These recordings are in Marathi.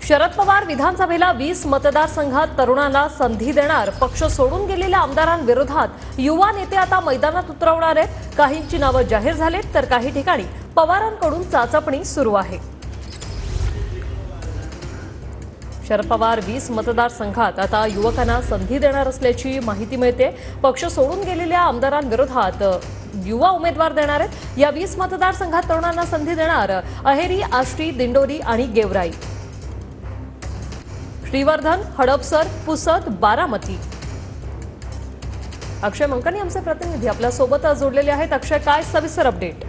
शरद पवार विधानसभेला 20 मतदारसंघात तरुणांना संधी देणार। पक्ष सोडून गेलेल्या आमदारांविरोधात युवा नेते आता मैदानात उतरवणार आहेत। काहींची नावं जाहीर झालीत तर काही ठिकाणी पवारांकडून चाचपणी सुरू आहे। शरद पवार 20 मतदारसंघात आता युवकांना संधी देणार असल्याची माहिती मिळते। पक्ष सोडून गेलेल्या आमदारांविरोधात युवा उमेदवार देणार आहेत। या 20 मतदारसंघात तरुणांना संधी देणार अहेरी, आष्टी, दिंडोरी आणि गेवराई, श्रीवर्धन, हडपसर, पुसद, बारामती। अक्षय मंकनी आमचे प्रतिनिधी आपल्या सोबत जोडलेले आहेत। अक्षय, काय सविस्तर अपडेट?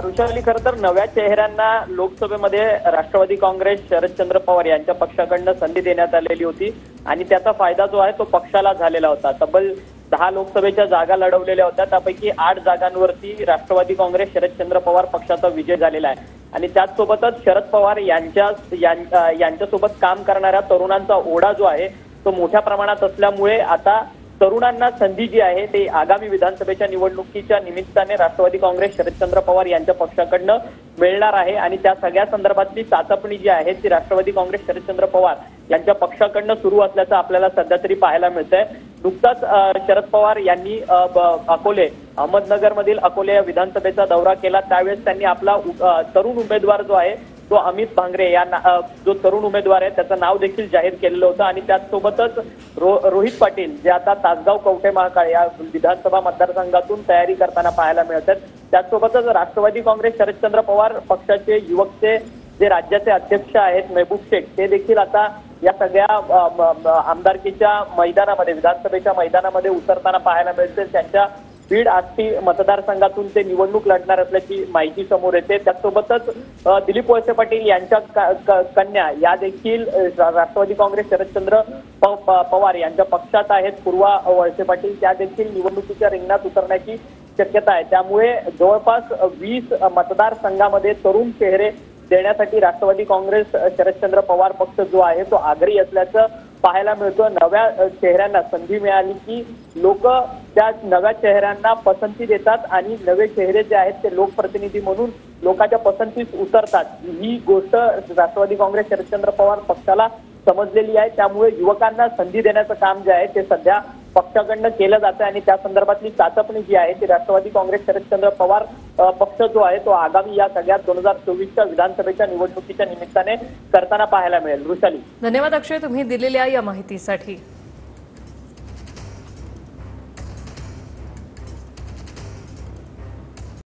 ऋषाली, खरं तर नव्या चेहऱ्यांना लोकसभेमध्ये राष्ट्रवादी काँग्रेस शरदचंद्र पवार यांच्या पक्षाकडनं संधी देण्यात आलेली होती आणि त्याचा फायदा जो आहे तो पक्षाला झालेला होता। तब्बल 10 लोकसभेच्या जागा लढवलेल्या होत्या, त्यापैकी 8 जागांवरती राष्ट्रवादी काँग्रेस शरदचंद्र पवार पक्षाचा विजय झालेला आहे आणि त्याचसोबतच शरद पवार यांच्यासोबत काम करणाऱ्या तरुणांचा ओढा जो आहे तो मोठ्या प्रमाणात असल्यामुळे आता तरुणांना संधी जी आहे ते आगामी विधानसभेच्या निवडणुकीच्या निमित्ताने राष्ट्रवादी काँग्रेस शरदचंद्र पवार यांच्या पक्षाकडनं मिळणार आहे आणि त्या सगळ्या संदर्भातली चाचपणी जी आहे ती राष्ट्रवादी काँग्रेस शरदचंद्र पवार यांच्या पक्षाकडनं सुरू असल्याचं आपल्याला सध्या तरी पाहायला मिळतंय। नुकताच शरद पवार यांनी अकोले, अहमदनगर मधील अकोले विधानसभेचा दौरा केला। त्यावेळेस त्यांनी आपला तरुण उमेदवार जो आहे तो अमित भांगरे या जो तरुण उमेदवार आहे त्याचं नाव देखील जाहीर केलेलं होतं आणि त्याचसोबतच रोहित पाटील जे आता तासगाव कवठे महाकाळ या विधानसभा मतदारसंघातून तयारी करताना पाहायला मिळतात। त्याचसोबतच राष्ट्रवादी काँग्रेस शरदचंद्र पवार पक्षाचे युवकचे जे राज्याचे अध्यक्ष आहेत महबूब शेख, ते देखील आता या सगळ्या आमदारकीच्या मैदानामध्ये, विधानसभेच्या मैदानामध्ये उतरताना पाहायला मिळते। त्यांच्या बीड, आष्टी मतदारसंघातून ते निवडणूक लढणार असल्याची माहिती समोर येते। त्यासोबतच दिलीप वळसे पाटील यांच्या कन्या या देखील राष्ट्रवादी काँग्रेस शरदचंद्र पवार यांच्या पक्षात आहेत। पूर्वा वळसे पाटील त्या देखील निवडणुकीच्या रिंगणात उतरण्याची शक्यता आहे। त्यामुळे जवळपास 20 मतदारसंघामध्ये तरुण चेहरे देण्यासाठी राष्ट्रवादी काँग्रेस शरदचंद्र पवार पक्ष जो आहे तो आग्रही असल्याचं पाहायला मिळतं। नव्या चेहऱ्यांना संधी मिळाली की लोक त्या नव्या चेहऱ्यांना पसंती देतात आणि नवे चेहरे जे आहेत ते लोकप्रतिनिधी म्हणून लोकांच्या पसंतीस उतरतात। ही गोष्ट राष्ट्रवादी काँग्रेस शरदचंद्र पवार पक्षाला समजलेली आहे। त्यामुळे युवकांना संधी देण्याचं काम जे आहे ते सध्या पक्षाकडनं केलं जातं आणि त्या संदर्भातली चाचपणी जी आहे ती राष्ट्रवादी काँग्रेस शरदचंद्र पवार पक्ष जो आहे तो आगामी या सगळ्या 2024च्या विधानसभेच्या निवडणुकीच्या निमित्ताने करताना पाहायला मिळेल। ऋषाली, धन्यवाद अक्षय, तुम्ही दिलेल्या या माहितीसाठी।